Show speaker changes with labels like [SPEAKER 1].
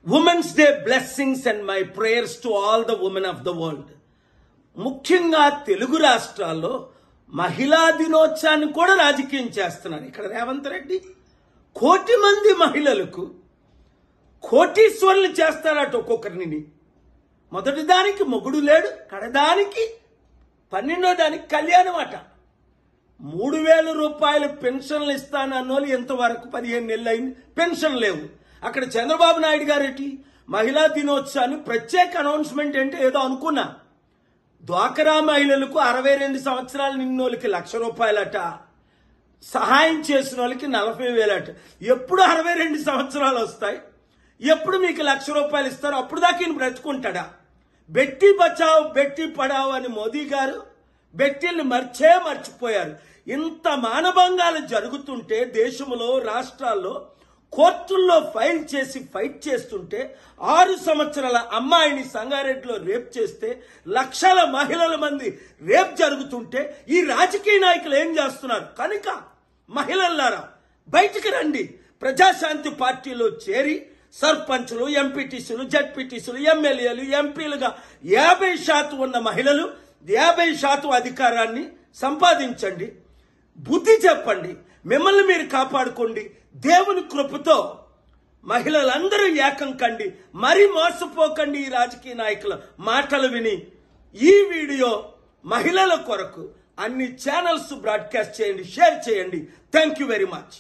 [SPEAKER 1] Women's day blessings and my prayers to all the women of the world. ముఖ్యంగా తెలుగు రాష్ట్రాల్లో మహిళా దినోత్సవాన్ని కూడా రాజకీయం చేస్తున్నారు. ఇక్కడ రేవంత్ రెడ్డి 1 కోటి మంది మహిళలకు కోటీశ్వరులు చేస్తారట ఒక్కొక్కరిని. మొదటి దానికి మొగుడు లేడు, కడదానికి 12వ దానికి కళ్యాణం అట. 3000 రూపాయలు పెన్షన్లు ఇస్తానన్నోళ్ళు ఇంతవరకు 15 నెలలు అయింది, పెన్షన్ లేవు. అక్కడ చంద్రబాబు నాయుడు గారేటి మహిళా దినోత్సవాన్ని ప్రత్యేక అనౌన్స్మెంట్ అంటే ఏదో అనుకున్నా. డ్వాక్రా మహిళలకు 62 సంవత్సరాలు నిన్నోళ్ళకి 1,00,000 రూపాయలట, సహాయం చేసిన వాళ్ళకి 40,000 అట. ఎప్పుడు 62 సంవత్సరాలు వస్తాయి, ఎప్పుడు మీకు 1,00,000 రూపాయలు ఇస్తారు? అప్పుడు దాకా ఈయన బ్రతుకుంటాడా? బెట్టి బచావ్ బెట్టి పడావ్ అని మోదీ గారు బెట్టిల్ని మర్చిపోయారు. ఇంత మానభంగాలు జరుగుతుంటే దేశంలో రాష్ట్రాల్లో కోర్టుల్లో ఫైల్ చేసి ఫైట్ చేస్తుంటే 6 సంవత్సరాల అమ్మాయిని సంగారెడ్డిలో రేప్ చేస్తే లక్షల మహిళల మంది రేప్ జరుగుతుంటే ఈ రాజకీయ నాయకులు ఏం చేస్తున్నారు? కనుక మహిళలారా బయటికి రండి. ప్రజాశాంతి పార్టీలో చేరి సర్పంచులు, ఎంపీటీసీలు, జడ్పీటీసీలు, ఎమ్మెల్యేలు, ఎంపీలుగా 50% ఉన్న మహిళలు 50% అధికారాన్ని సంపాదించండి. బుద్ధి చెప్పండి, మిమ్మల్ని మీరు కాపాడుకోండి. దేవుని కృపతో మహిళలందరూ ఏకం కండి. మరి మోసపోకండి ఈ రాజకీయ నాయకుల మాటలు విని. ఈ వీడియో మహిళల కొరకు అన్ని ఛానల్స్ బ్రాడ్కాస్ట్ చేయండి, షేర్ చేయండి. Thank you very much.